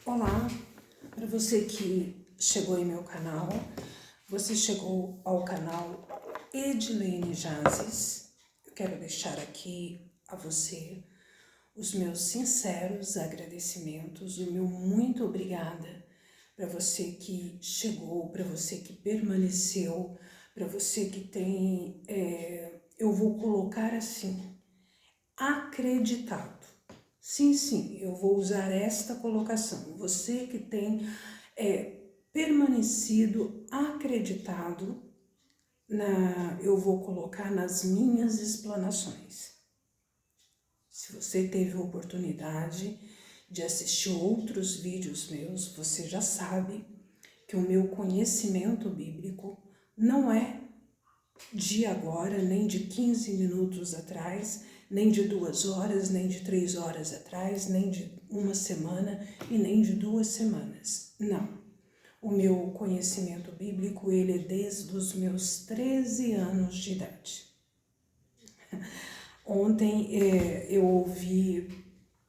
Olá, para você que chegou em meu canal, você chegou ao canal Edilene Jazes. Eu quero deixar aqui a você os meus sinceros agradecimentos, o meu muito obrigada para você que chegou, para você que permaneceu, para você que tem, eu vou colocar assim, acreditado. Sim, eu vou usar esta colocação. Você que tem permanecido acreditado, eu vou colocar nas minhas explanações. Se você teve a oportunidade de assistir outros vídeos meus, você já sabe que o meu conhecimento bíblico não é de agora, nem de 15 minutos atrás, nem de 2 horas, nem de 3 horas atrás, nem de uma semana e nem de 2 semanas. Não. O meu conhecimento bíblico, ele é desde os meus 13 anos de idade. Ontem eu ouvi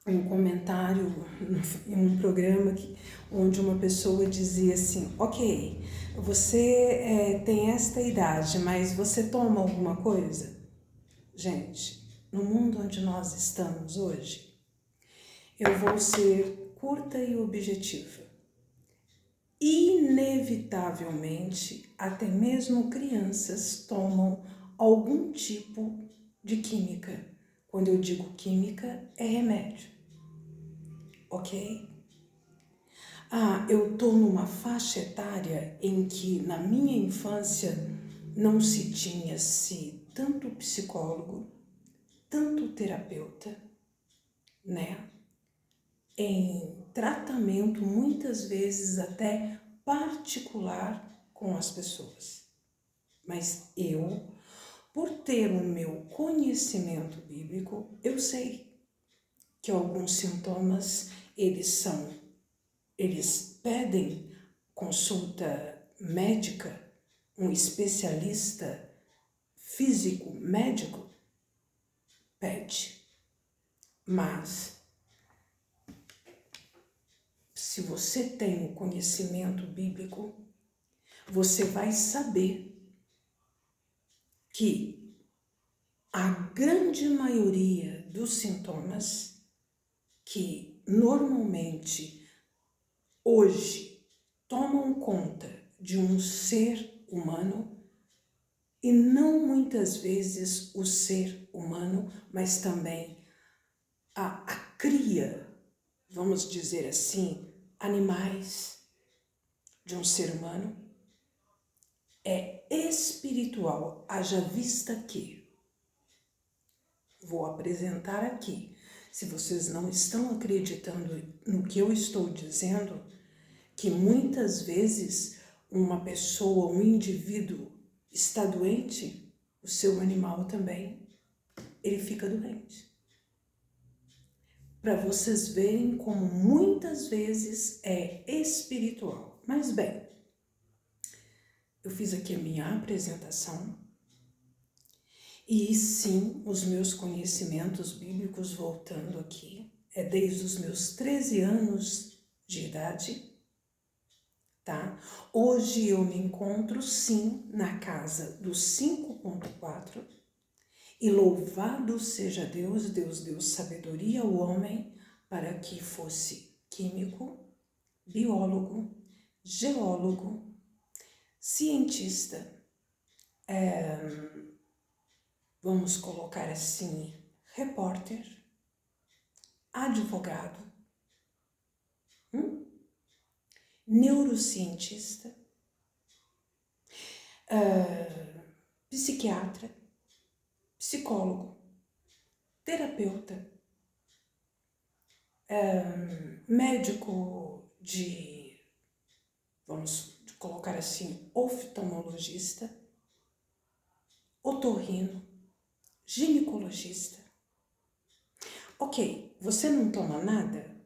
um comentário em um programa onde uma pessoa dizia assim, ok, você tem esta idade, mas você toma alguma coisa? Gente, no mundo onde nós estamos hoje, eu vou ser curta e objetiva. Inevitavelmente, até mesmo crianças tomam algum tipo de química. Quando eu digo química, é remédio, ok? Eu estou numa faixa etária em que, na minha infância, não se tinha-se tanto psicólogo, tanto terapeuta, né? Em tratamento, muitas vezes até particular com as pessoas. Mas eu, por ter o meu conhecimento bíblico, eu sei que alguns sintomas, eles pedem consulta médica, um especialista físico médico pede. Mas se você tem o conhecimento bíblico, você vai saber que a grande maioria dos sintomas que normalmente hoje tomam conta de um ser humano, e não muitas vezes o ser humano, mas também a cria, vamos dizer assim, animais de um ser humano, é espiritual, haja vista que vou apresentar aqui. Se vocês não estão acreditando no que eu estou dizendo, que muitas vezes uma pessoa, um indivíduo está doente, o seu animal também, ele fica doente. Para vocês verem como muitas vezes é espiritual. Mas bem, eu fiz aqui a minha apresentação e sim, os meus conhecimentos bíblicos, voltando aqui, é desde os meus 13 anos de idade, tá? Hoje eu me encontro sim na casa dos 5.4 e louvado seja Deus, Deus deu sabedoria ao homem para que fosse químico, biólogo, geólogo, cientista, vamos colocar assim, repórter, advogado, neurocientista, psiquiatra, psicólogo, terapeuta, médico vamos colocar assim, oftalmologista, otorrino, ginecologista. Ok, você não toma nada,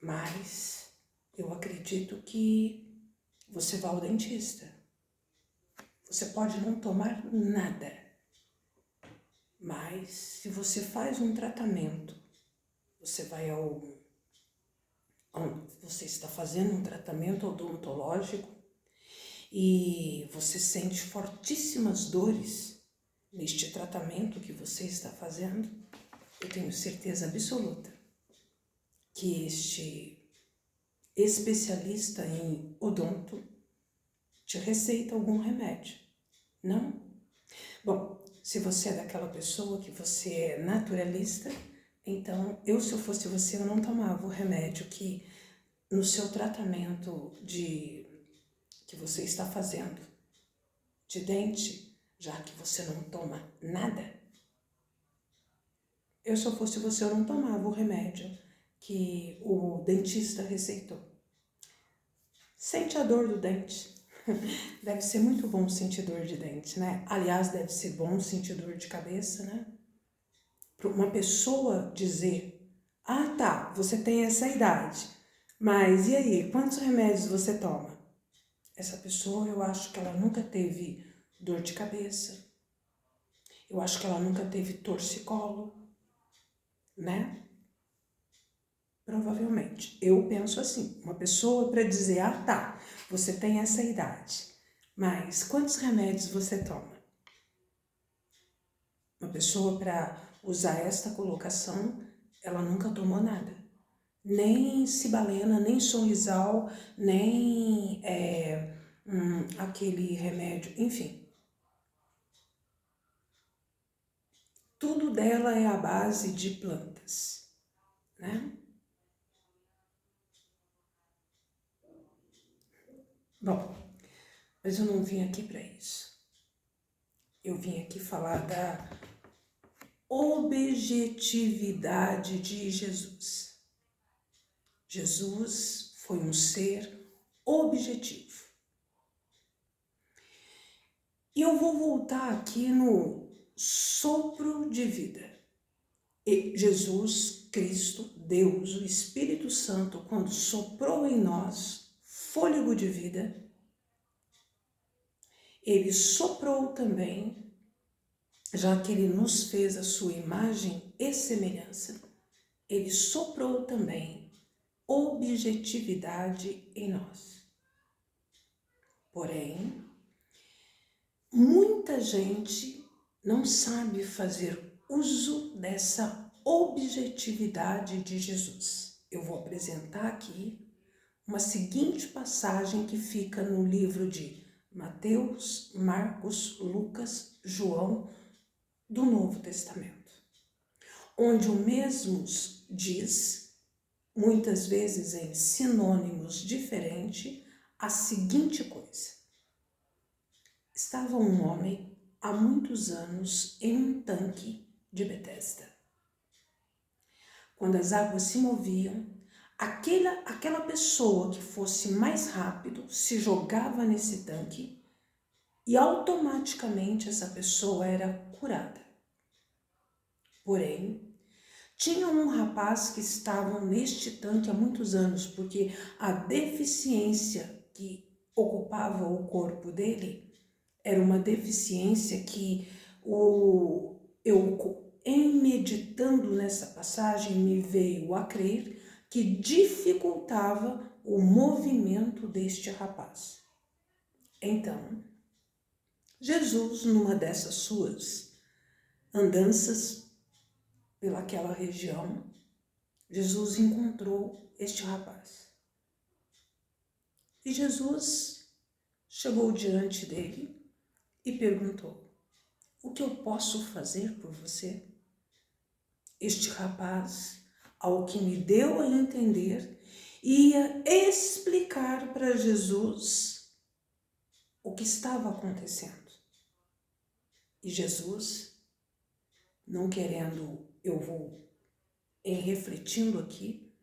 mas eu acredito que você vai ao dentista. Você pode não tomar nada, mas se você faz um tratamento, você vai ao você está fazendo um tratamento odontológico e você sente fortíssimas dores neste tratamento que você está fazendo, eu tenho certeza absoluta que este especialista em odonto te receita algum remédio, não? Bom, se você é daquela pessoa que você é naturalista, então se eu fosse você, eu não tomava o remédio que no seu tratamento que você está fazendo de dente, já que você não toma nada. Se eu fosse você, eu não tomava o remédio que o dentista receitou. Sente a dor do dente. Deve ser muito bom sentir dor de dente, né? Aliás, deve ser bom sentir dor de cabeça, né? Para uma pessoa dizer, tá, você tem essa idade, mas e aí, quantos remédios você toma? Essa pessoa, eu acho que ela nunca teve dor de cabeça, eu acho que ela nunca teve torcicolo, né? Provavelmente. Eu penso assim, uma pessoa para dizer, tá, você tem essa idade, mas quantos remédios você toma? Uma pessoa para usar esta colocação, ela nunca tomou nada. Nem Cibalena, nem Sorrisal, nem aquele remédio, enfim. Tudo dela é a base de plantas, né? Bom, mas eu não vim aqui para isso. Eu vim aqui falar da objetividade de Jesus. Jesus foi um ser objetivo. E eu vou voltar aqui no sopro de vida. E Jesus Cristo, Deus, o Espírito Santo, quando soprou em nós fôlego de vida, ele soprou também, já que ele nos fez a sua imagem e semelhança, ele soprou também objetividade em nós. Porém, muita gente não sabe fazer uso dessa objetividade de Jesus. Eu vou apresentar aqui uma seguinte passagem que fica no livro de Mateus, Marcos, Lucas, João, do Novo Testamento, onde o mesmo diz, muitas vezes em sinônimos diferentes, a seguinte coisa. Estava um homem há muitos anos em um tanque de Betesda. Quando as águas se moviam, aquela pessoa que fosse mais rápido se jogava nesse tanque e automaticamente essa pessoa era curada. Porém, tinha um rapaz que estava neste tanque há muitos anos, porque a deficiência que ocupava o corpo dele era uma deficiência que em meditando nessa passagem, me veio a crer que dificultava o movimento deste rapaz. Então, Jesus, numa dessas suas andanças pelaquela região, Jesus encontrou este rapaz. E Jesus chegou diante dele e perguntou: o que eu posso fazer por você? Este rapaz, ao que me deu a entender, ia explicar para Jesus o que estava acontecendo. E Jesus, não querendo, refletindo aqui,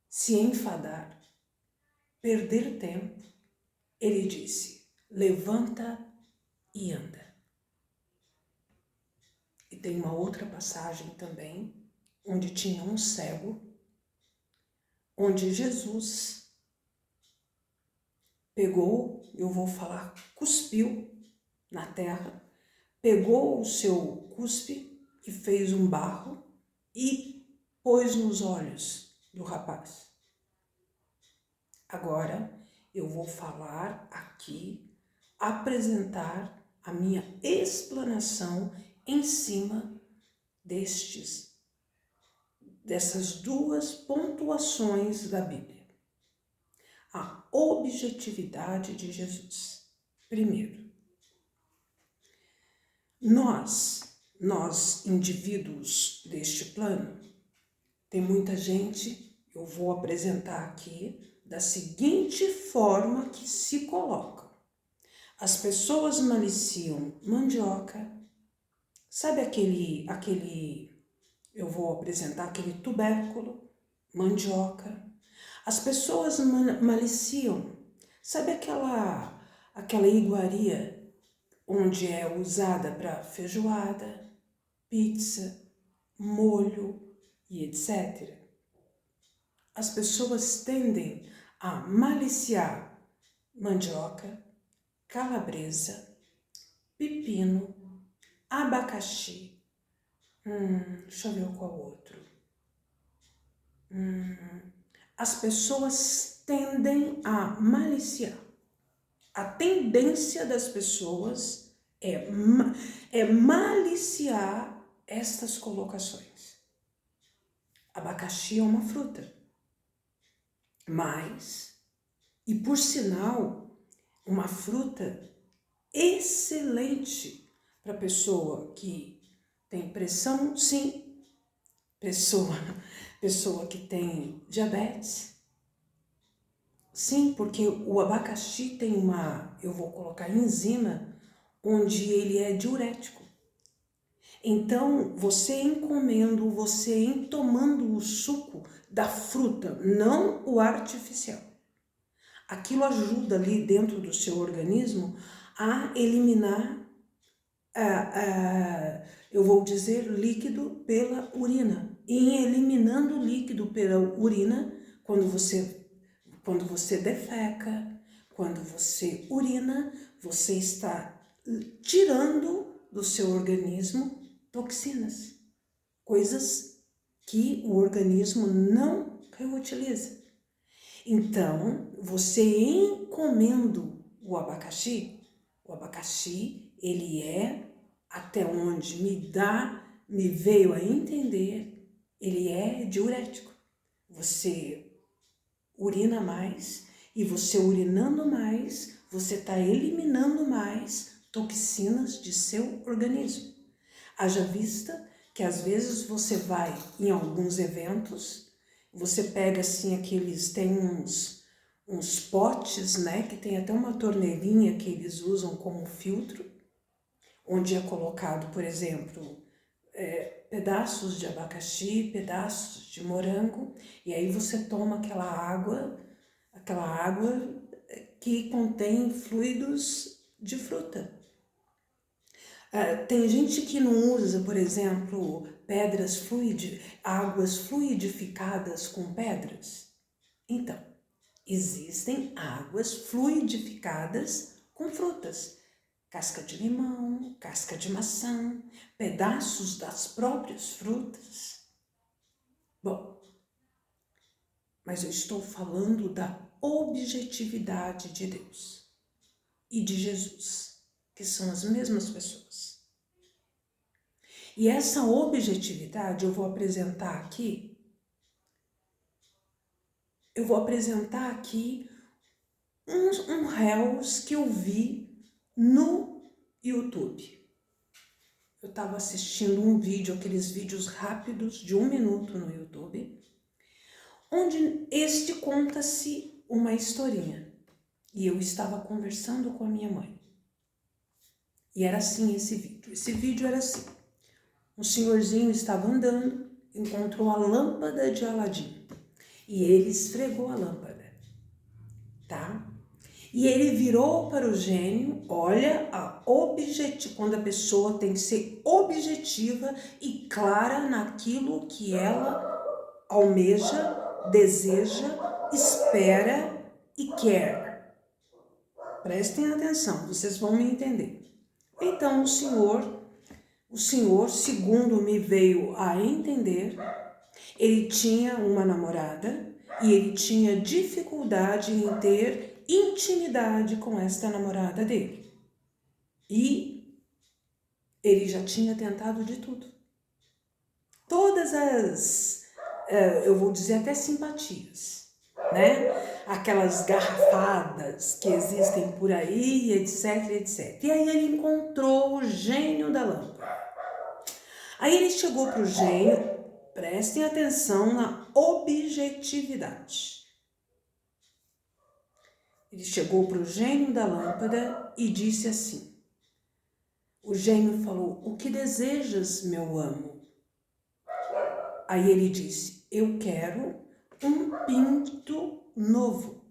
se enfadar, perder tempo, ele disse: levanta e anda. E tem uma outra passagem também, onde tinha um cego, onde Jesus pegou, cuspiu na terra, pegou o seu cuspe e fez um barro e pôs nos olhos do rapaz. Agora eu vou falar aqui, apresentar a minha explanação em cima dessas duas pontuações da Bíblia. A objetividade de Jesus. Primeiro, nós indivíduos deste plano, tem muita gente, eu vou apresentar aqui da seguinte forma que se colocam. As pessoas maliciam mandioca, sabe eu vou apresentar aquele tubérculo, mandioca. As pessoas maliciam, sabe aquela iguaria onde é usada para feijoada, pizza, molho e etc. As pessoas tendem a maliciar mandioca, calabresa, pepino, abacaxi. Deixa eu ver qual outro. As pessoas tendem a maliciar. A tendência das pessoas é maliciar estas colocações. Abacaxi é uma fruta, mas, e por sinal, uma fruta excelente para pessoa que tem pressão, sim, pessoa que tem diabetes, sim, porque o abacaxi tem eu vou colocar enzima, onde ele é diurético. Então, você tomando o suco da fruta, não o artificial, aquilo ajuda ali dentro do seu organismo a eliminar, eu vou dizer, líquido pela urina. E em eliminando líquido pela urina, quando você defeca, quando você urina, você está tirando do seu organismo toxinas, coisas que o organismo não reutiliza. Então, você comendo o abacaxi, ele é, até onde me veio a entender, ele é diurético. Você urina mais e você urinando mais, você está eliminando mais toxinas de seu organismo. Haja vista que às vezes você vai em alguns eventos, você pega assim tem uns potes, né, que tem até uma torneirinha que eles usam como filtro, onde é colocado, por exemplo, pedaços de abacaxi, pedaços de morango, e aí você toma aquela água que contém fluidos de fruta. Tem gente que não usa, por exemplo, águas fluidificadas com pedras. Então, existem águas fluidificadas com frutas. Casca de limão, casca de maçã, pedaços das próprias frutas. Bom, mas eu estou falando da objetividade de Deus e de Jesus, que são as mesmas pessoas. E essa objetividade eu vou apresentar aqui um Reels que eu vi no YouTube. Eu estava assistindo um vídeo, aqueles vídeos rápidos de 1 minuto no YouTube, onde conta-se uma historinha. E eu estava conversando com a minha mãe. E era assim esse vídeo. Esse vídeo era assim. Um senhorzinho estava andando, encontrou a lâmpada de Aladim. E ele esfregou a lâmpada, tá? E ele virou para o gênio, olha, quando a pessoa tem que ser objetiva e clara naquilo que ela almeja, deseja, espera e quer. Prestem atenção, vocês vão me entender. Então, o senhor, segundo me veio a entender, ele tinha uma namorada e ele tinha dificuldade em ter intimidade com esta namorada dele. E ele já tinha tentado de tudo. Todas as, eu vou dizer até simpatias, né? Aquelas garrafadas que existem por aí, etc, etc. E aí ele encontrou o gênio da lâmpada. Aí ele chegou para o gênio, prestem atenção na objetividade. Ele chegou para o gênio da lâmpada e disse assim, o gênio falou, o que desejas, meu amo? Aí ele disse, eu quero um pinto novo.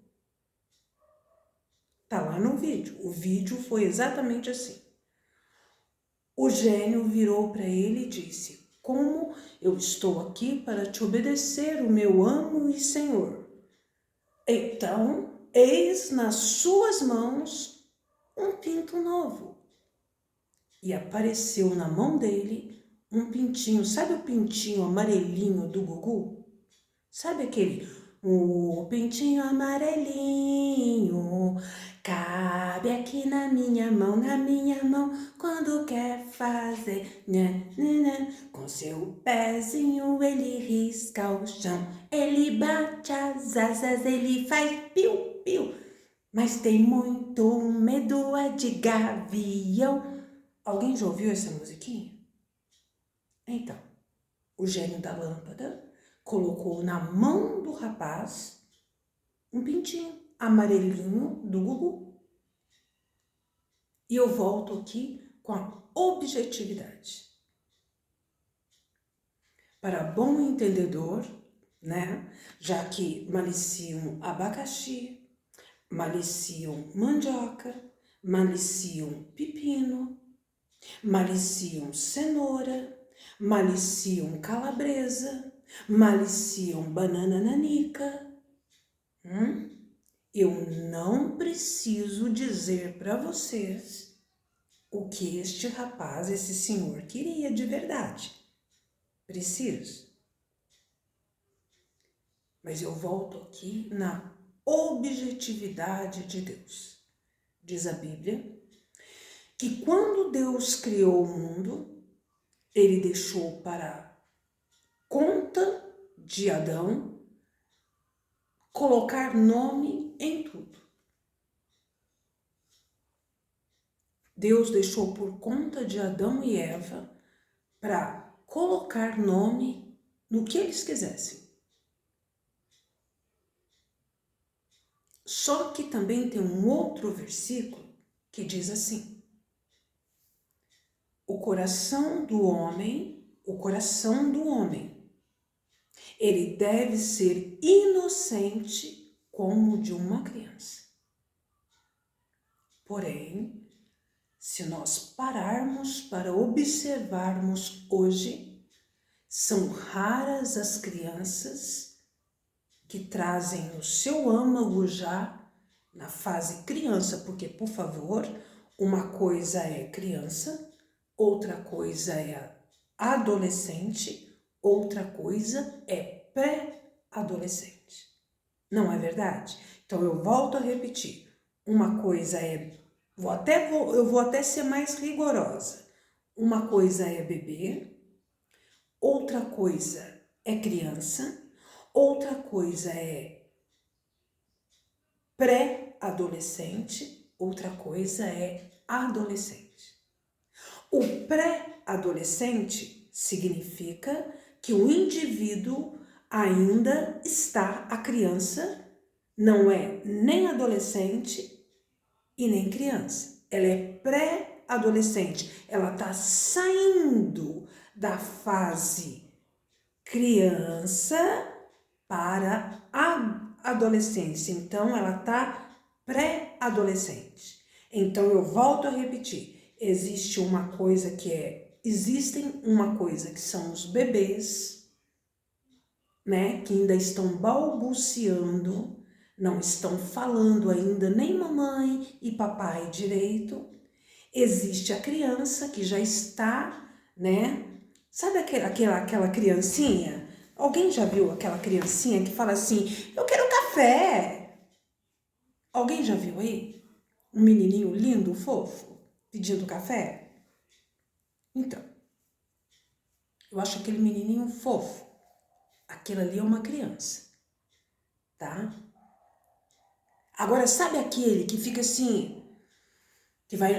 Tá lá no vídeo. O vídeo foi exatamente assim. O gênio virou para ele e disse, como eu estou aqui para te obedecer, o meu amo e senhor. Então, eis nas suas mãos um pinto novo. E apareceu na mão dele um pintinho, sabe o pintinho amarelinho do Gugu? Sabe aquele, o pintinho amarelinho, cabe aqui na minha mão, quando quer fazer, né, né, né. Com seu pezinho ele risca o chão, ele bate as asas, ele faz piu-piu, mas tem muito medo é de gavião. Alguém já ouviu essa musiquinha? Então, o gênio da lâmpada colocou na mão do rapaz um pintinho amarelinho do Gugu. E eu volto aqui com a objetividade. Para bom entendedor, né? Já que maliciam abacaxi, maliciam mandioca, maliciam pepino, maliciam cenoura, maliciam calabresa, maliciam banana nanica. Eu não preciso dizer para vocês o que este rapaz, esse senhor queria de verdade. Preciso. Mas eu volto aqui na objetividade de Deus. Diz a Bíblia que quando Deus criou o mundo, ele deixou para conta de Adão colocar nome em tudo. Deus deixou por conta de Adão e Eva para colocar nome no que eles quisessem. Só que também tem um outro versículo que diz assim: o coração do homem, ele deve ser inocente como o de uma criança. Porém, se nós pararmos para observarmos hoje, são raras as crianças que trazem no seu âmago já na fase criança, porque, por favor, uma coisa é criança, outra coisa é adolescente, outra coisa é pré-adolescente. Não é verdade? Então eu volto a repetir. Uma coisa é, eu vou até ser mais rigorosa. Uma coisa é bebê, outra coisa é criança, outra coisa é pré-adolescente, outra coisa é adolescente. O pré-adolescente significa que o indivíduo ainda está, a criança não é nem adolescente e nem criança. Ela é pré-adolescente. Ela está saindo da fase criança para a adolescência. Então, ela está pré-adolescente. Então, eu volto a repetir. Existem uma coisa que são os bebês, né, que ainda estão balbuciando, não estão falando ainda nem mamãe e papai direito. Existe a criança que já está, né, sabe aquela criancinha? Alguém já viu aquela criancinha que fala assim, eu quero café? Alguém já viu aí? Um menininho lindo, fofo, pedindo café? Então, eu acho aquele menininho fofo. Aquilo ali é uma criança, tá? Agora, sabe aquele que fica assim,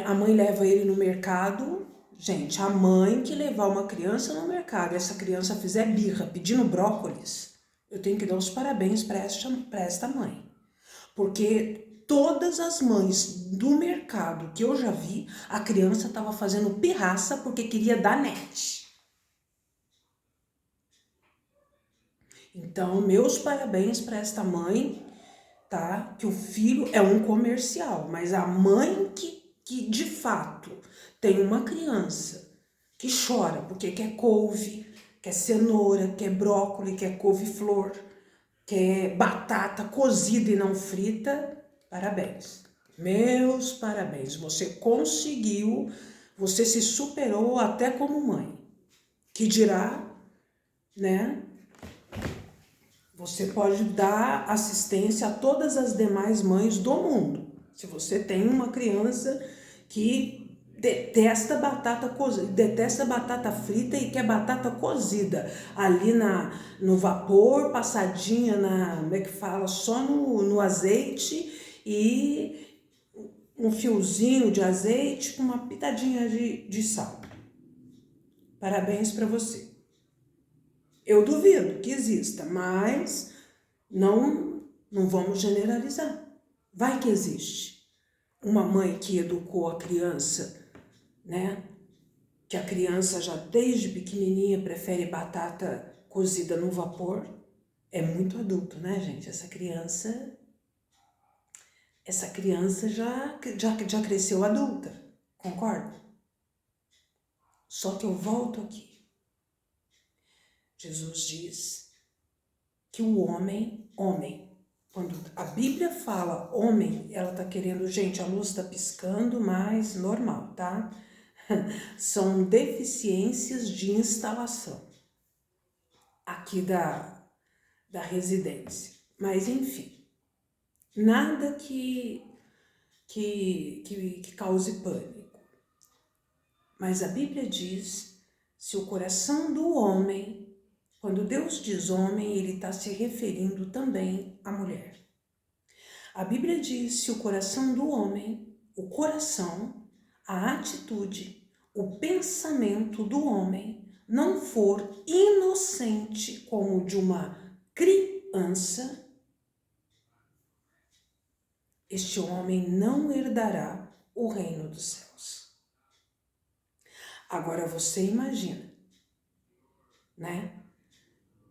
a mãe leva ele no mercado? Gente, a mãe que levar uma criança no mercado, essa criança fizer birra pedindo brócolis, eu tenho que dar os parabéns para esta mãe. Porque todas as mães do mercado que eu já vi, a criança estava fazendo pirraça porque queria dar net. Então, meus parabéns para esta mãe, tá? Que o filho é um comercial, mas a mãe que de fato tem uma criança que chora porque quer couve, quer cenoura, quer brócolis, quer couve-flor, quer batata cozida e não frita, parabéns. Meus parabéns, você conseguiu, você se superou até como mãe. Que dirá, né? Você pode dar assistência a todas as demais mães do mundo. Se você tem uma criança que detesta batata cozida, detesta batata frita e quer batata cozida ali no vapor, passadinha como é que fala, só no azeite e um fiozinho de azeite com uma pitadinha de sal. Parabéns para você. Eu duvido que exista, mas não vamos generalizar. Vai que existe uma mãe que educou a criança, né? Que a criança já desde pequenininha prefere batata cozida no vapor. É muito adulto, né, gente? Essa criança já cresceu adulta, concorda? Só que eu volto aqui. Jesus diz que o homem, quando a Bíblia fala homem, ela tá querendo, gente, a luz tá piscando, mas normal, tá? São deficiências de instalação aqui da residência. Mas, enfim, nada que cause pânico. Mas a Bíblia diz, se o coração do homem, quando Deus diz homem, ele está se referindo também à mulher. A Bíblia diz, se o coração do homem, o coração, a atitude, o pensamento do homem não for inocente como o de uma criança, este homem não herdará o reino dos céus. Agora você imagina, né?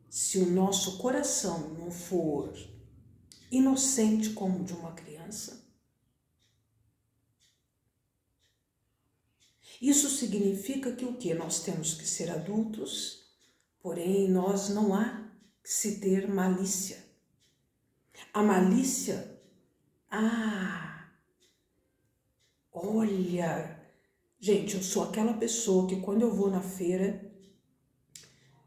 Se o nosso coração não for inocente como o de uma criança, isso significa que o quê? Nós temos que ser adultos, porém nós não há que se ter malícia. A malícia, olha, gente, eu sou aquela pessoa que quando eu vou na feira,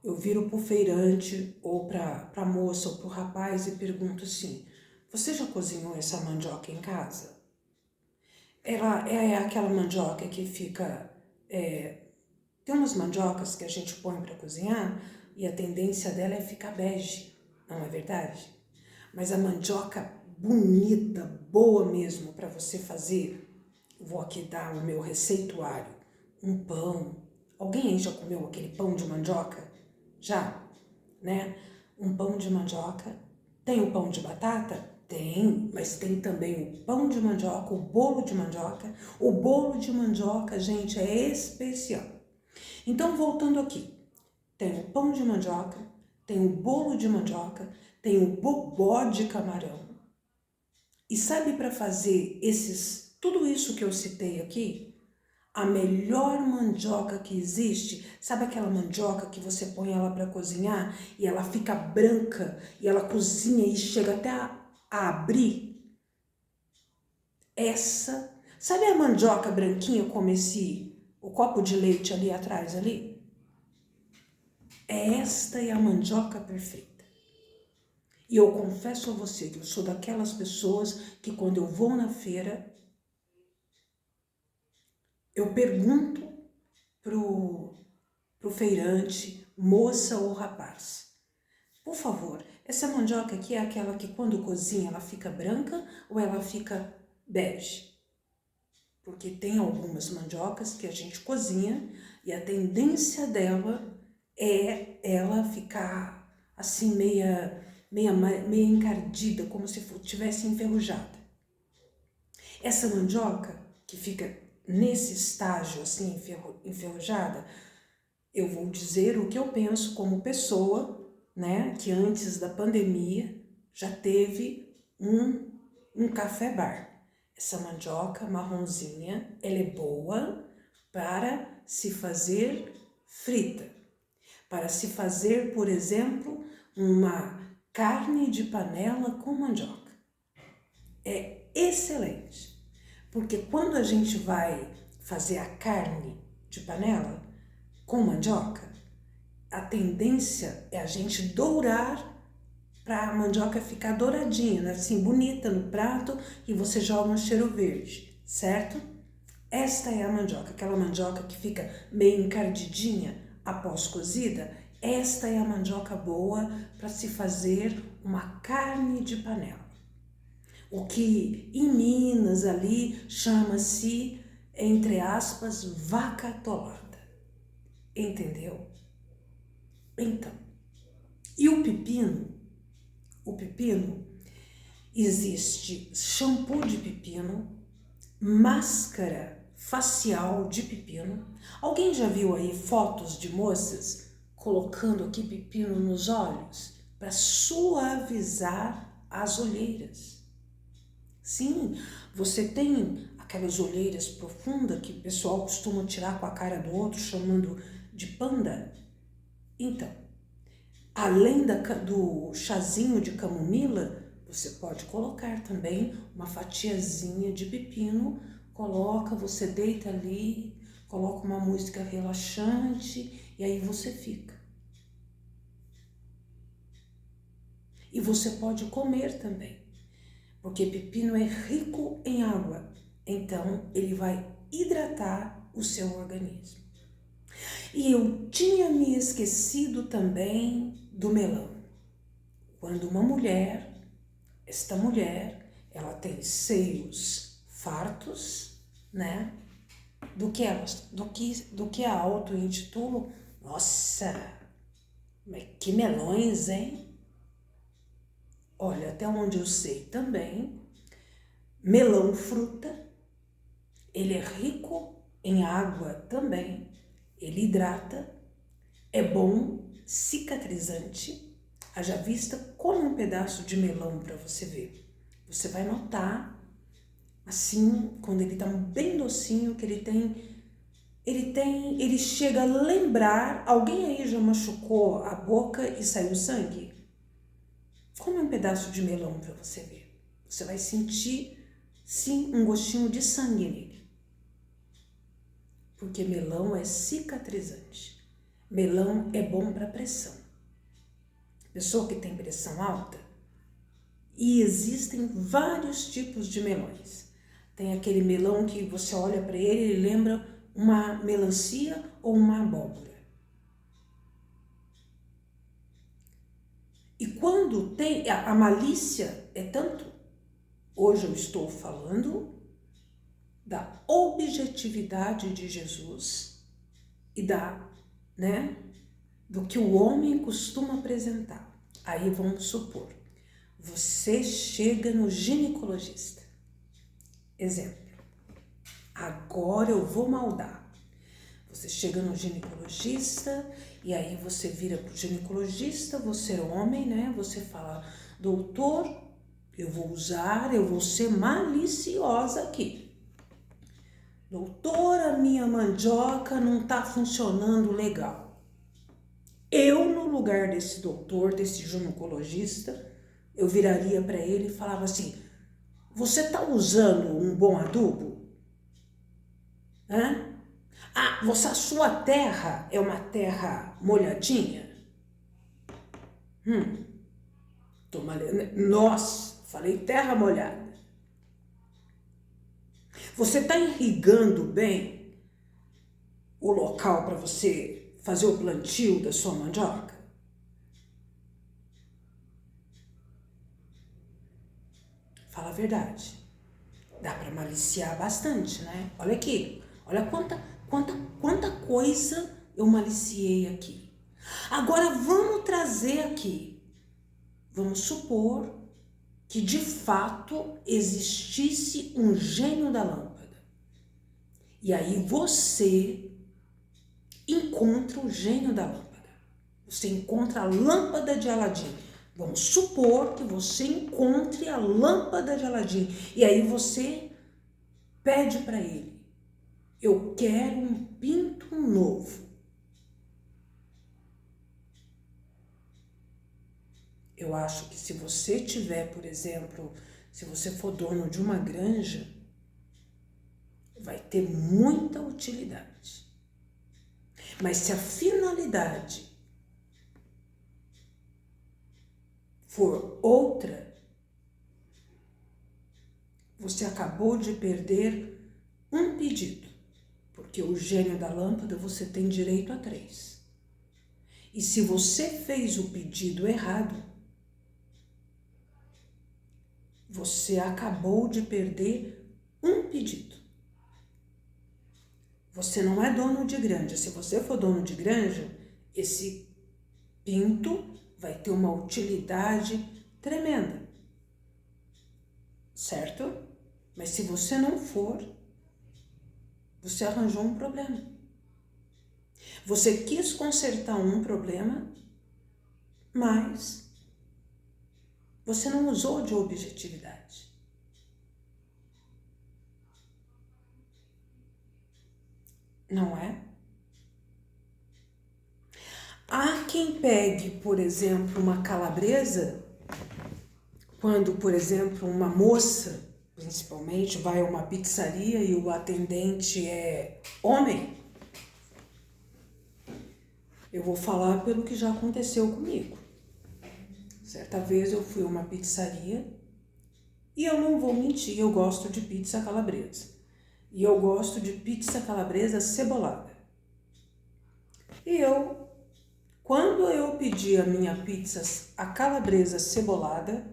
eu viro pro feirante ou pra moça ou pro rapaz e pergunto assim, você já cozinhou essa mandioca em casa? Ela é aquela mandioca que fica... tem umas mandiocas que a gente põe para cozinhar e a tendência dela é ficar bege, não é verdade? Mas a mandioca bonita, boa mesmo para você fazer, vou aqui dar o meu receituário, um pão. Alguém aí já comeu aquele pão de mandioca? Já, né? Um pão de mandioca. Tem o pão de batata? Tem, mas tem também o pão de mandioca, o bolo de mandioca. O bolo de mandioca, gente, é especial. Então, voltando aqui, tem o pão de mandioca, tem o bolo de mandioca, tem o bobó de camarão. E sabe para fazer tudo isso que eu citei aqui? A melhor mandioca que existe, sabe aquela mandioca que você põe ela para cozinhar e ela fica branca e ela cozinha e chega até a abrir? Essa, sabe a mandioca branquinha como o copo de leite ali atrás ali? Esta é a mandioca perfeita. E eu confesso a você que eu sou daquelas pessoas que quando eu vou na feira, eu pergunto pro feirante, moça ou rapaz, por favor, essa mandioca aqui é aquela que quando cozinha ela fica branca ou ela fica bege? Porque tem algumas mandiocas que a gente cozinha e a tendência dela é ela ficar assim meia encardida, como se tivesse enferrujada. Essa mandioca que fica nesse estágio assim enferrujada, eu vou dizer o que eu penso como pessoa, né, que antes da pandemia já teve um café bar. Essa mandioca marronzinha, ela é boa para se fazer frita, para se fazer, por exemplo, uma carne de panela com mandioca. É excelente, porque quando a gente vai fazer a carne de panela com mandioca, a tendência é a gente dourar para a mandioca ficar douradinha, assim, bonita no prato, e você joga um cheiro verde, certo? Esta é a mandioca, aquela mandioca que fica meio encardidinha após cozida. Esta é a mandioca boa para se fazer uma carne de panela. O que em Minas ali chama-se, entre aspas, vaca atolada. Entendeu? Então, e o pepino? O pepino, existe shampoo de pepino, máscara facial de pepino. Alguém já viu aí fotos de moças colocando aqui pepino nos olhos para suavizar as olheiras? Sim, você tem aquelas olheiras profundas que o pessoal costuma tirar com a cara do outro, chamando de panda. Então, além do chazinho de camomila, você pode colocar também uma fatiazinha de pepino, coloca, você deita ali, coloca uma música relaxante e aí você fica. E você pode comer também, porque pepino é rico em água, então ele vai hidratar o seu organismo. E eu tinha me esquecido também do melão. Quando uma mulher, esta mulher, ela tem seios fartos, né? Do que a auto-intitulo, nossa, mas que melões, hein? Olha, até onde eu sei também, melão fruta, ele é rico em água também, ele hidrata, é bom, cicatrizante. Haja vista, come um pedaço de melão para você ver. Você vai notar, assim, quando ele tá bem docinho, que ele chega a lembrar. Alguém aí já machucou a boca e saiu sangue? Come um pedaço de melão para você ver. Você vai sentir, sim, um gostinho de sangue nele. Porque melão é cicatrizante. Melão é bom para pressão. Pessoa que tem pressão alta, e existem vários tipos de melões. Tem aquele melão que você olha para ele lembra uma melancia ou uma abóbora. E quando tem a malícia é tanto, hoje eu estou falando da objetividade de Jesus e do que o homem costuma apresentar. Aí vamos supor, você chega no ginecologista. Exemplo, agora eu vou maldar. Você chega no ginecologista e aí você vira pro ginecologista, você é homem, né? Você fala, doutor, eu vou ser maliciosa aqui. Doutor, a minha mandioca não tá funcionando legal. Eu, no lugar desse doutor, desse ginecologista, eu viraria para ele e falava assim, você tá usando um bom adubo? Hã? A sua terra é uma terra molhadinha? Nossa, falei terra molhada. Você está irrigando bem o local para você fazer o plantio da sua mandioca? Fala a verdade. Dá para maliciar bastante, né? Olha aqui, olha quanta coisa eu maliciei aqui. Agora vamos trazer aqui, vamos supor que de fato existisse um gênio da lâmpada. E aí você encontra o gênio da lâmpada. Você encontra a lâmpada de Aladim. Vamos supor que você encontre a lâmpada de Aladim. E aí você pede para ele: eu quero um pinto novo. Eu acho que se você tiver, por exemplo, se você for dono de uma granja, vai ter muita utilidade. Mas se a finalidade for outra, você acabou de perder um pedido, porque o gênio da lâmpada você tem direito a 3. E se você fez o pedido errado, você acabou de perder um pedido. Você não é dono de granja. Se você for dono de granja, esse pinto vai ter uma utilidade tremenda, certo? Mas se você não for, você arranjou um problema. Você quis consertar um problema, mas você não usou de objetividade. Não é? Há quem pegue, por exemplo, uma calabresa, quando, por exemplo, uma moça, principalmente, vai a uma pizzaria e o atendente é homem. Eu vou falar pelo que já aconteceu comigo. Certa vez eu fui a uma pizzaria e eu não vou mentir, eu gosto de pizza calabresa. E eu gosto de pizza calabresa cebolada. E quando eu pedi a minha pizza a calabresa cebolada,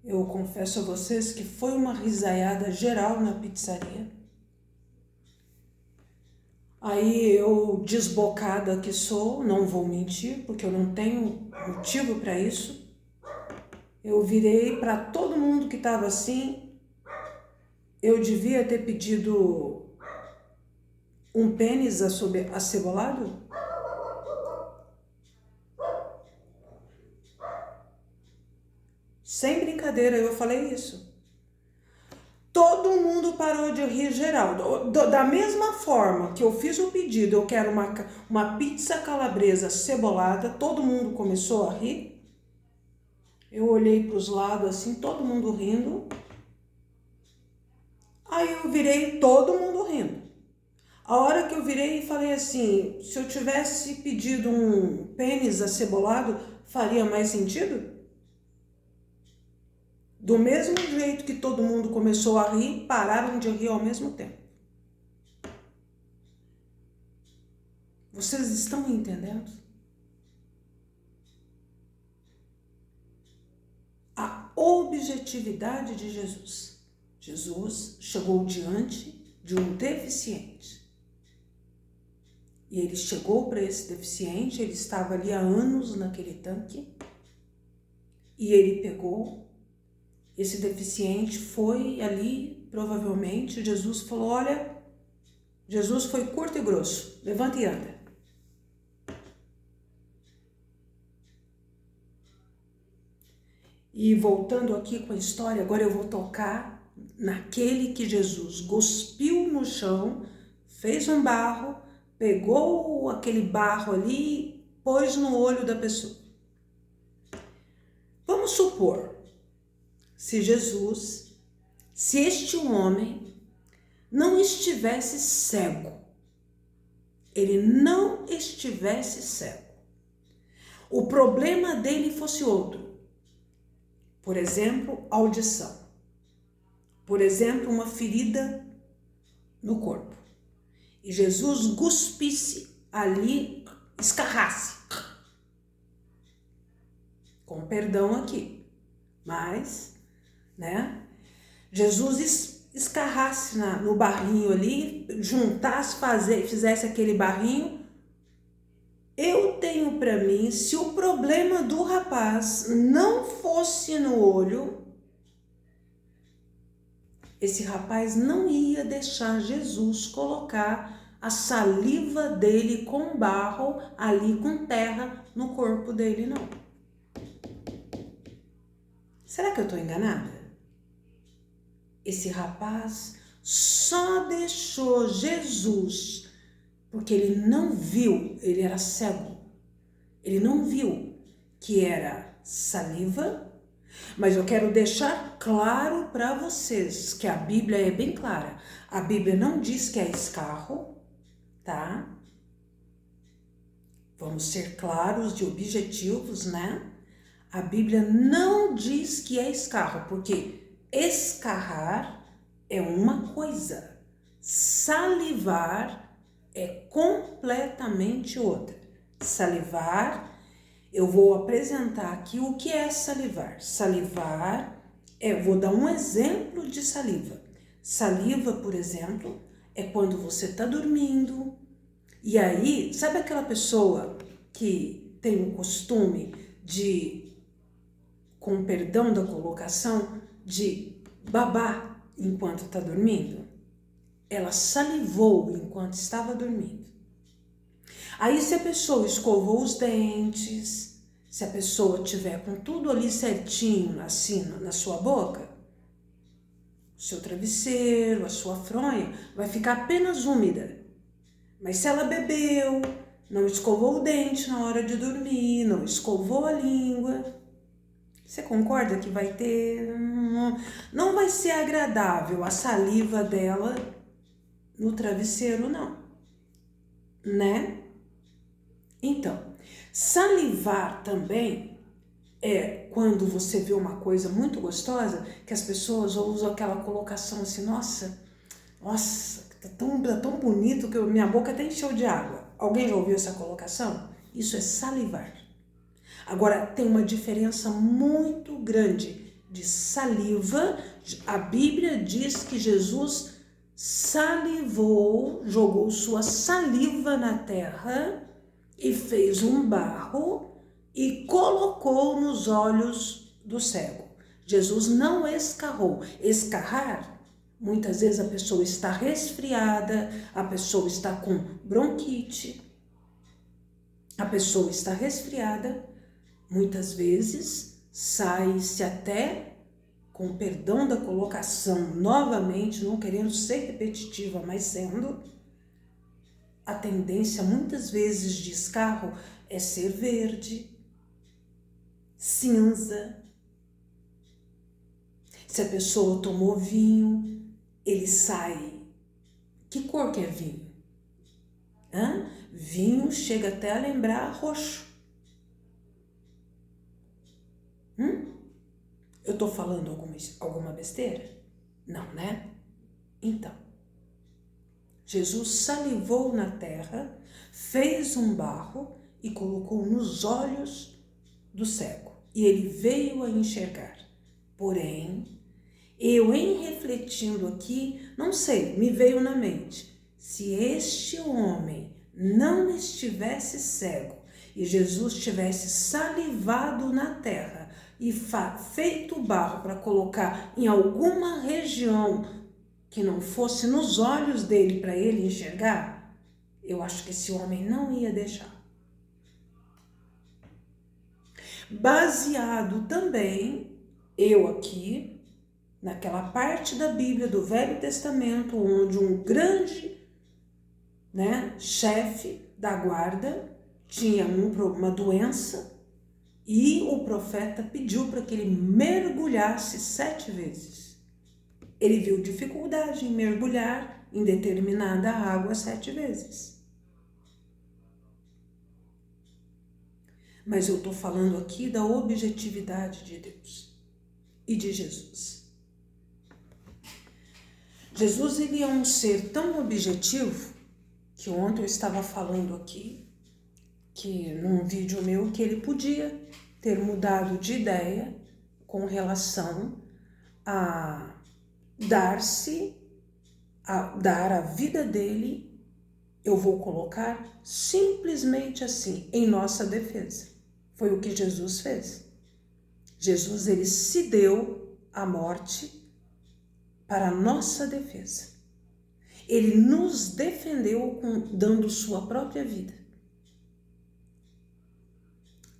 eu confesso a vocês que foi uma risaiada geral na pizzaria. Aí eu, desbocada que sou, não vou mentir, porque eu não tenho motivo para isso, eu virei para todo mundo que estava assim. Eu devia ter pedido um pênis acebolado? Sem brincadeira, eu falei isso. Todo mundo parou de rir geral. Da mesma forma que eu fiz o pedido, eu quero uma pizza calabresa cebolada, todo mundo começou a rir. Eu olhei para os lados assim, todo mundo rindo. Aí eu virei, todo mundo rindo. A hora que eu virei e falei assim, se eu tivesse pedido um pênis acebolado, faria mais sentido? Do mesmo jeito que todo mundo começou a rir, pararam de rir ao mesmo tempo. Vocês estão entendendo? A objetividade de Jesus. Jesus chegou diante de um deficiente. E ele chegou para esse deficiente, ele estava ali há anos naquele tanque, e ele pegou, esse deficiente foi ali, provavelmente, Jesus falou, olha, Jesus foi curto e grosso, levanta e anda. E voltando aqui com a história, agora eu vou tocar naquele que Jesus cuspiu no chão, fez um barro, pegou aquele barro ali, pôs no olho da pessoa. Vamos supor, se este homem não estivesse cego, ele não estivesse cego, o problema dele fosse outro. Por exemplo, audição. Por exemplo, uma ferida no corpo. E Jesus cuspisse ali, escarrasse. Com perdão aqui. Mas, né? Jesus escarrasse no barrinho ali, juntasse, fizesse aquele barrinho. Eu tenho para mim, se o problema do rapaz não fosse no olho, esse rapaz não ia deixar Jesus colocar a saliva dele com barro ali com terra no corpo dele, não. Será que eu estou enganada? Esse rapaz só deixou Jesus porque ele não viu, ele era cego. Ele não viu que era saliva, mas eu quero deixar claro para vocês que a Bíblia é bem clara. A Bíblia não diz que é escarro, tá? Vamos ser claros e objetivos, né? A Bíblia não diz que é escarro, porque escarrar é uma coisa, salivar é completamente outra. Salivar, eu vou apresentar aqui o que é salivar. Salivar, vou dar um exemplo de saliva. Saliva, por exemplo, é quando você está dormindo e aí, sabe aquela pessoa que tem o costume de, com perdão da colocação, de babar enquanto está dormindo? Ela salivou enquanto estava dormindo. Aí, se a pessoa escovou os dentes, se a pessoa tiver com tudo ali certinho, assim, na sua boca, o seu travesseiro, a sua fronha, vai ficar apenas úmida. Mas se ela bebeu, não escovou o dente na hora de dormir, não escovou a língua, você concorda que vai ter... Não vai ser agradável a saliva dela no travesseiro, não. Né? Então, salivar também é quando você vê uma coisa muito gostosa, que as pessoas usam aquela colocação assim, nossa, tá tão bonito que minha boca até encheu de água. Alguém já ouviu essa colocação? Isso é salivar. Agora, tem uma diferença muito grande de saliva. A Bíblia diz que Jesus salivou, jogou sua saliva na terra e fez um barro e colocou nos olhos do cego. Jesus não escarrou. Escarrar, muitas vezes a pessoa está resfriada, a pessoa está com bronquite, a pessoa está resfriada, muitas vezes sai-se até, com perdão da colocação, novamente, não querendo ser repetitiva, mas sendo, a tendência muitas vezes de escarro é ser verde, cinza. Se a pessoa tomou vinho, ele sai. Que cor que é vinho? Vinho chega até a lembrar roxo. Eu estou falando alguma besteira? Não, né? Então, Jesus salivou na terra, fez um barro e colocou nos olhos do cego. E ele veio a enxergar. Porém, eu, em refletindo aqui, não sei, me veio na mente, se este homem não estivesse cego e Jesus tivesse salivado na terra e feito barro para colocar em alguma região que não fosse nos olhos dele para ele enxergar, eu acho que esse homem não ia deixar. Baseado também, eu aqui, naquela parte da Bíblia do Velho Testamento, onde um grande, chefe da guarda tinha uma doença e o profeta pediu para que ele mergulhasse 7 vezes. Ele viu dificuldade em mergulhar em determinada água 7 vezes. mas eu estou falando aqui da objetividade de Deus e de Jesus. Jesus, ele é um ser tão objetivo que ontem eu estava falando aqui, que num vídeo meu, que ele podia ter mudado de ideia com relação a dar a vida dele, eu vou colocar simplesmente assim, em nossa defesa. Foi o que Jesus fez. Jesus, ele se deu à morte para a nossa defesa. Ele nos defendeu dando sua própria vida.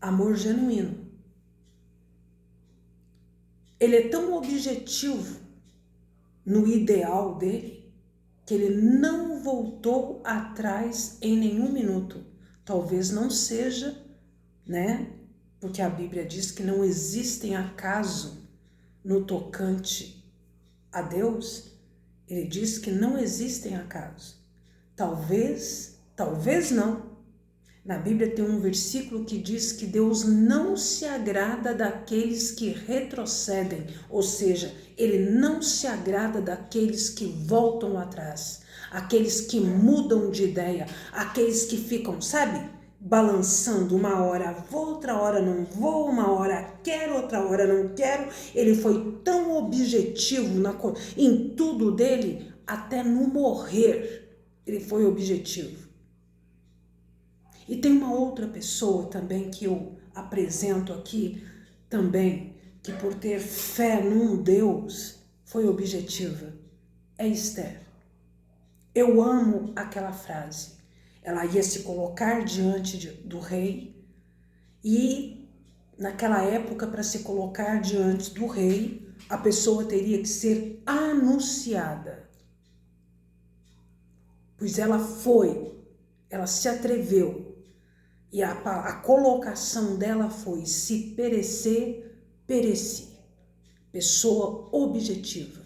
Amor genuíno. Ele é tão objetivo no ideal dele que ele não voltou atrás em nenhum minuto. Talvez não seja, né? Porque a Bíblia diz que não existem acaso no tocante a Deus. Ele diz que não existem acaso. Talvez não. Na Bíblia tem um versículo que diz que Deus não se agrada daqueles que retrocedem, ou seja, ele não se agrada daqueles que voltam atrás, aqueles que mudam de ideia, aqueles que ficam, sabe, balançando, uma hora vou, outra hora não vou, uma hora quero, outra hora não quero. Ele foi tão objetivo em tudo dele, até no morrer, ele foi objetivo. E tem uma outra pessoa também que eu apresento aqui também, que por ter fé num Deus foi objetiva. É Esther. Eu amo aquela frase. Ela ia se colocar diante do rei e naquela época, para se colocar diante do rei, a pessoa teria que ser anunciada. Pois ela se atreveu. E a colocação dela foi: se perecer, pereci. Pessoa objetiva.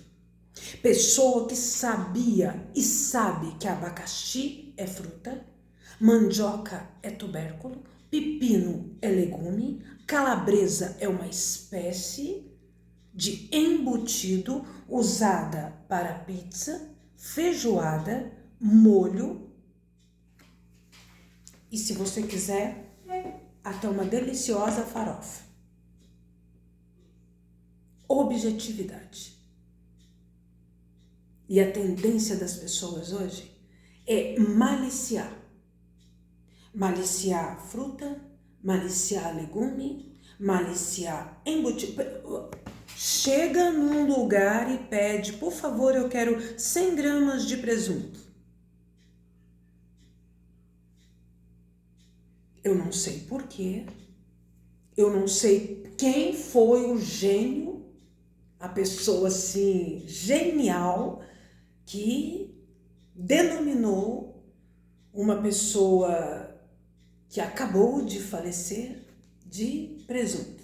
Pessoa que sabia e sabe que abacaxi é fruta, mandioca é tubérculo, pepino é legume, calabresa é uma espécie de embutido usada para pizza, feijoada, molho. E se você quiser, até uma deliciosa farofa. Objetividade. E a tendência das pessoas hoje é maliciar. Maliciar fruta, maliciar legume, maliciar embutido. Chega num lugar e pede: por favor, eu quero 100 gramas de presunto. Eu não sei porquê, eu não sei quem foi o gênio, a pessoa assim, genial, que denominou uma pessoa que acabou de falecer de presunto.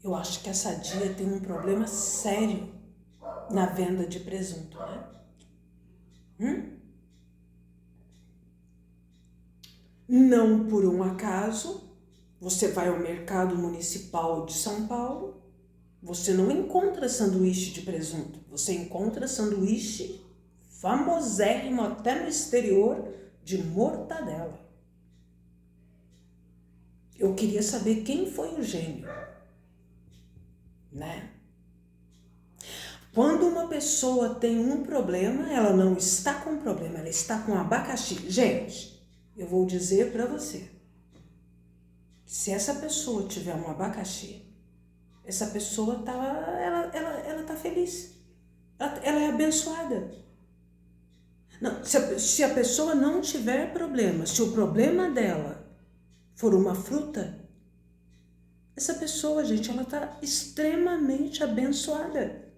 Eu acho que a Sadia tem um problema sério na venda de presunto, né? Não por um acaso, você vai ao mercado municipal de São Paulo, você não encontra sanduíche de presunto, você encontra sanduíche famosérrimo até no exterior de mortadela. Eu queria saber quem foi o gênio, né? Quando uma pessoa tem um problema, ela não está com problema, ela está com abacaxi. Gente, eu vou dizer para você, se essa pessoa tiver um abacaxi, essa pessoa ela tá feliz, ela é abençoada. Não, se a pessoa não tiver problema, se o problema dela for uma fruta, essa pessoa, gente, ela tá extremamente abençoada.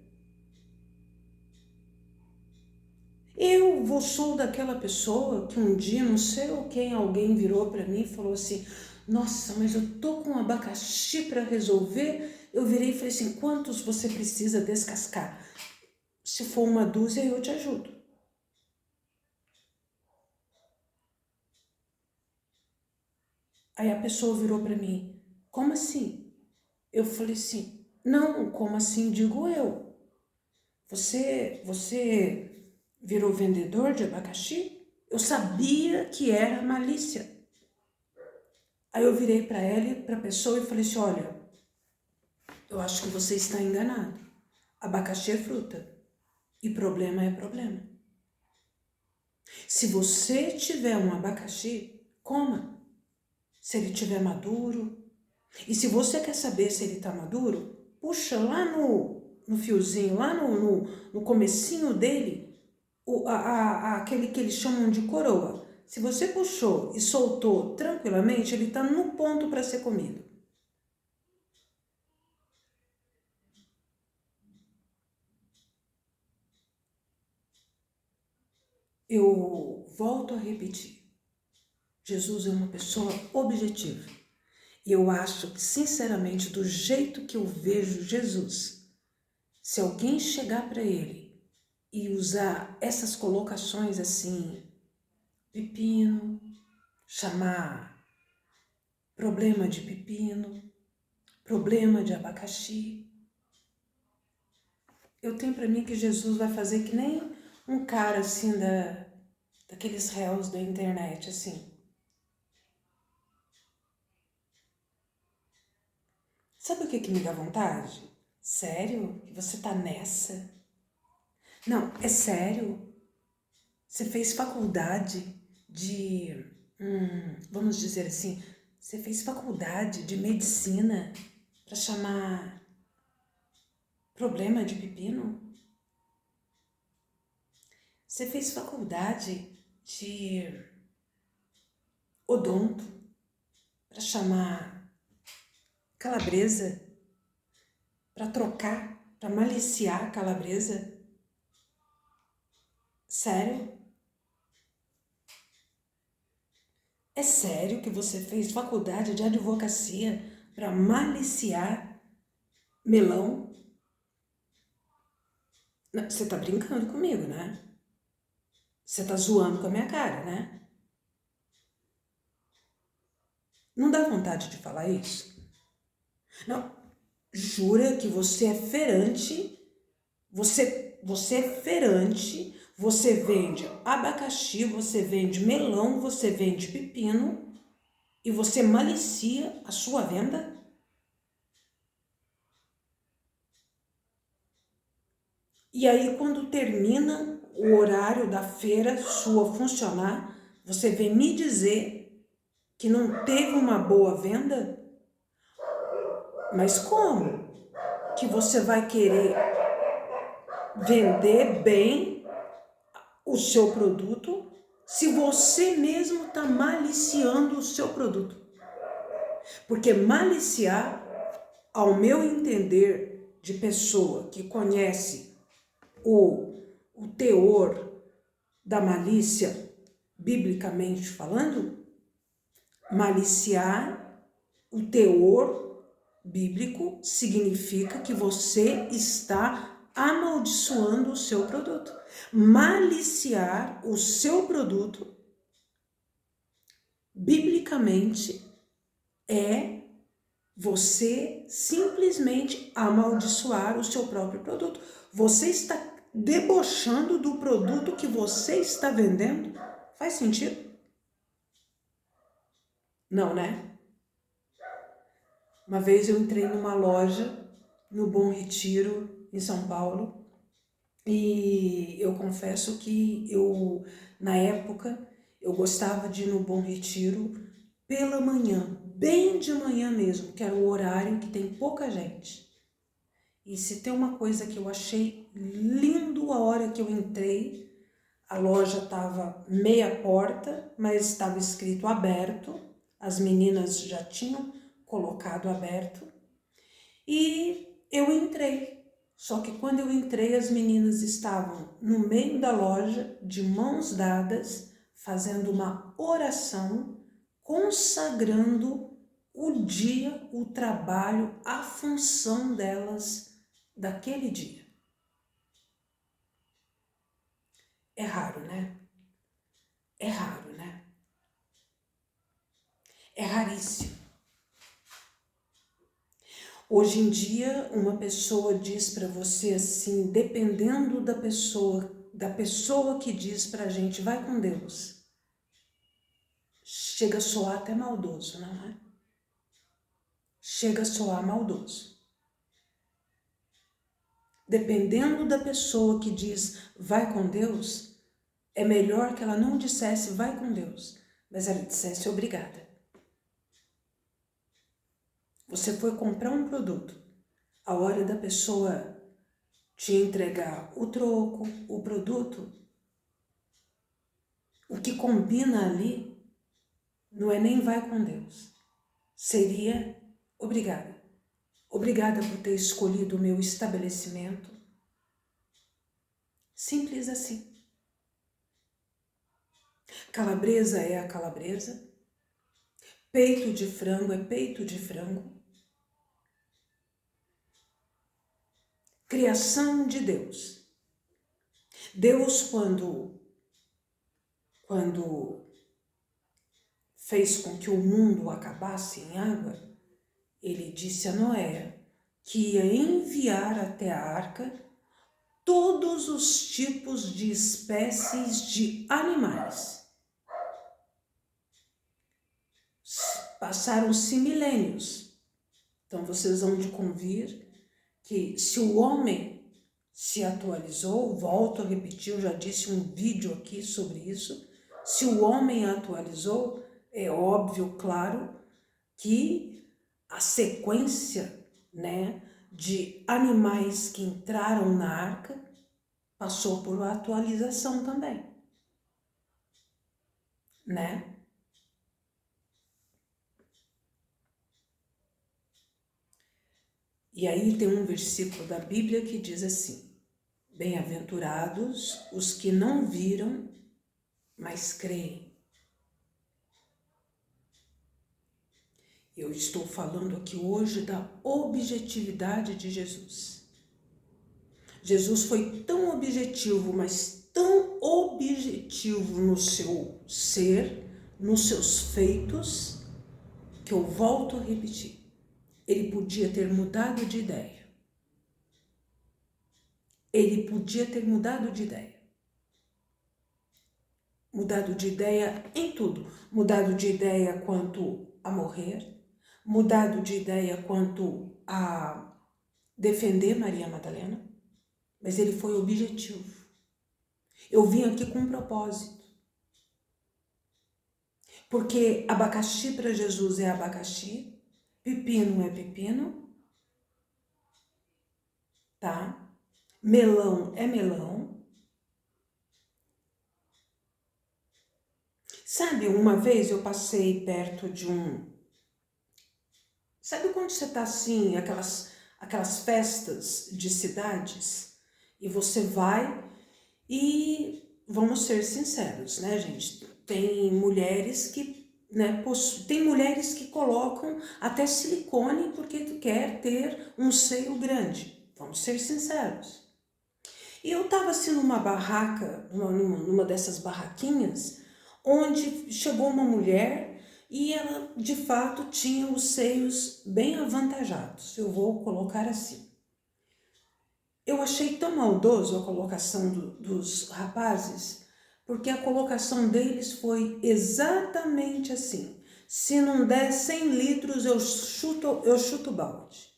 Eu sou daquela pessoa que um dia, não sei ou quem, alguém virou para mim e falou assim: nossa, mas eu tô com um abacaxi para resolver. Eu virei e falei assim: quantos você precisa descascar? Se for uma dúzia, eu te ajudo. Aí a pessoa virou para mim, como assim? Eu falei assim, não, como assim digo eu? Você virou vendedor de abacaxi? Eu sabia que era malícia. Aí eu virei para ela, para a pessoa e falei assim, olha, eu acho que você está enganado. Abacaxi é fruta e problema é problema. Se você tiver um abacaxi, coma. Se ele estiver maduro. E se você quer saber se ele está maduro, puxa lá no fiozinho, lá no comecinho dele, aquele que eles chamam de coroa. Se você puxou e soltou tranquilamente, ele está no ponto para ser comido. Eu volto a repetir. Jesus é uma pessoa objetiva. E eu acho que, sinceramente, do jeito que eu vejo Jesus, se alguém chegar para ele e usar essas colocações assim, pepino, chamar problema de pepino, problema de abacaxi, eu tenho para mim que Jesus vai fazer que nem um cara assim daqueles réus da internet, assim. Sabe o que me dá vontade? Sério? Que você tá nessa? Não, é sério. Você fez faculdade de, vamos dizer assim, você fez faculdade de medicina para chamar problema de pepino? Você fez faculdade de odonto para chamar calabresa, para trocar, para maliciar calabresa? Sério? É sério que você fez faculdade de advocacia para maliciar melão? Não, você tá brincando comigo, né? Você tá zoando com a minha cara, né? Não dá vontade de falar isso? Não, jura que você é feirante, você é feirante, você vende abacaxi, você vende melão, você vende pepino e você malicia a sua venda? E aí, quando termina o horário da feira sua funcionar, você vem me dizer que não teve uma boa venda? Mas como que você vai querer vender bem o seu produto se você mesmo está maliciando o seu produto? Porque maliciar, ao meu entender, de pessoa que conhece o teor da malícia, biblicamente falando, maliciar, o teor bíblico significa que você está amaldiçoando o seu produto. Maliciar o seu produto, biblicamente, é você simplesmente amaldiçoar o seu próprio produto. Você está debochando do produto que você está vendendo? Faz sentido? Não, né? Uma vez eu entrei numa loja no Bom Retiro, em São Paulo, e eu confesso que na época, eu gostava de ir no Bom Retiro pela manhã, bem de manhã mesmo, que era o horário que tem pouca gente. E se tem uma coisa que eu achei lindo a hora que eu entrei, a loja estava meia porta, mas estava escrito aberto, as meninas já tinham colocado aberto, e eu entrei. Só que quando eu entrei, as meninas estavam no meio da loja, de mãos dadas, fazendo uma oração, consagrando o dia, o trabalho, a função delas daquele dia. É raro, né? É raro, né? É raríssimo. Hoje em dia, uma pessoa diz para você assim, dependendo da pessoa que diz pra gente, vai com Deus. Chega a soar até maldoso, não é? Chega a soar maldoso. Dependendo da pessoa que diz, vai com Deus, é melhor que ela não dissesse, vai com Deus, mas ela dissesse, obrigada. Você foi comprar um produto, a hora da pessoa te entregar o troco, o produto, o que combina ali não é nem vai com Deus, seria obrigada. Obrigada por ter escolhido o meu estabelecimento. Simples assim. Calabresa é a calabresa, peito de frango é peito de frango. Criação de Deus. Deus, quando fez com que o mundo acabasse em água, ele disse a Noé que ia enviar até a arca todos os tipos de espécies de animais. Passaram-se milênios. Então vocês vão de convir que se o homem se atualizou, volto a repetir, eu já disse um vídeo aqui sobre isso, se o homem atualizou, é óbvio, claro, que a sequência, né, de animais que entraram na arca passou por atualização também, né? E aí tem um versículo da Bíblia que diz assim, bem-aventurados os que não viram, mas creem. Eu estou falando aqui hoje da objetividade de Jesus. Jesus foi tão objetivo, mas tão objetivo no seu ser, nos seus feitos, que eu volto a repetir. Ele podia ter mudado de ideia. Ele podia ter mudado de ideia. Mudado de ideia em tudo. Mudado de ideia quanto a morrer. Mudado de ideia quanto a defender Maria Madalena. Mas ele foi objetivo. Eu vim aqui com um propósito. Porque abacaxi para Jesus é abacaxi. Pepino é pepino. Tá? Melão é melão. Sabe, uma vez eu passei perto de um... Sabe quando você tá assim, aquelas festas de cidades? E você vai e, vamos ser sinceros, né, gente? Tem mulheres que, né, tem mulheres que colocam até silicone porque quer ter um seio grande. Vamos ser sinceros. E eu tava assim numa barraca, numa dessas barraquinhas, onde chegou uma mulher e ela de fato tinha os seios bem avantajados, eu vou colocar assim. Eu achei tão maldoso a colocação dos rapazes, porque a colocação deles foi exatamente assim, se não der 100 litros eu chuto balde.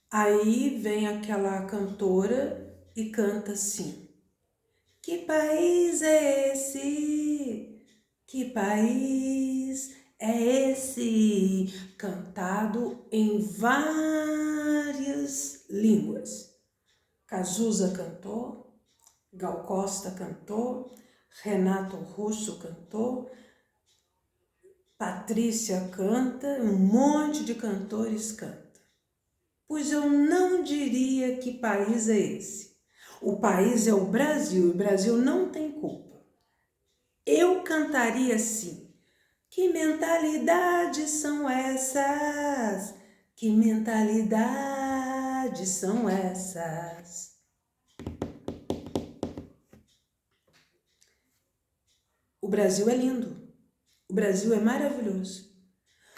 Aí vem aquela cantora e canta assim, que país é esse? Que país é esse? Cantado em várias línguas. Cazuza cantou, Gal Costa cantou, Renato Russo cantou, Patrícia canta, um monte de cantores canta. Pois eu não diria que país é esse. O país é o Brasil, e o Brasil não tem culpa. Eu cantaria assim, que mentalidades são essas? Que mentalidades são essas? O Brasil é lindo. O Brasil é maravilhoso.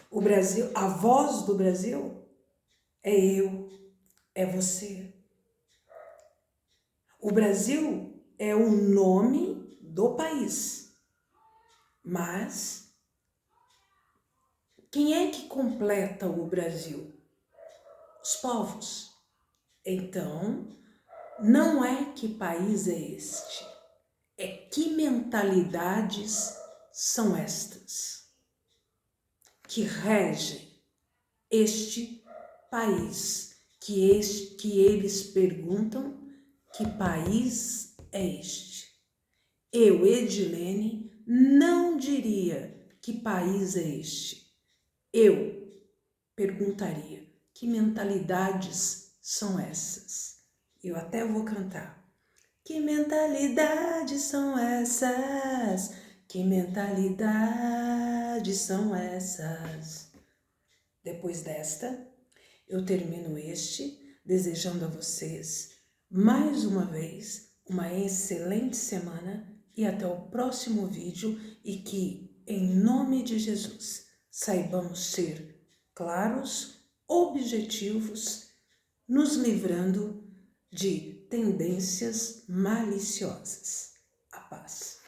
O Brasil, a voz do Brasil é eu, é você. O Brasil é o nome do país. Mas quem é que completa o Brasil? Os povos. Então, não é que país é este, é que mentalidades são estas que regem este país, que eles perguntam que país é este. Eu, Edilene, não diria que país é este. Eu perguntaria que mentalidades são essas. Eu até vou cantar. Que mentalidades são essas? Que mentalidades são essas? Depois desta, eu termino desejando a vocês, mais uma vez, uma excelente semana e até o próximo vídeo e que, em nome de Jesus, saibamos ser claros, objetivos, nos livrando de tendências maliciosas. A paz.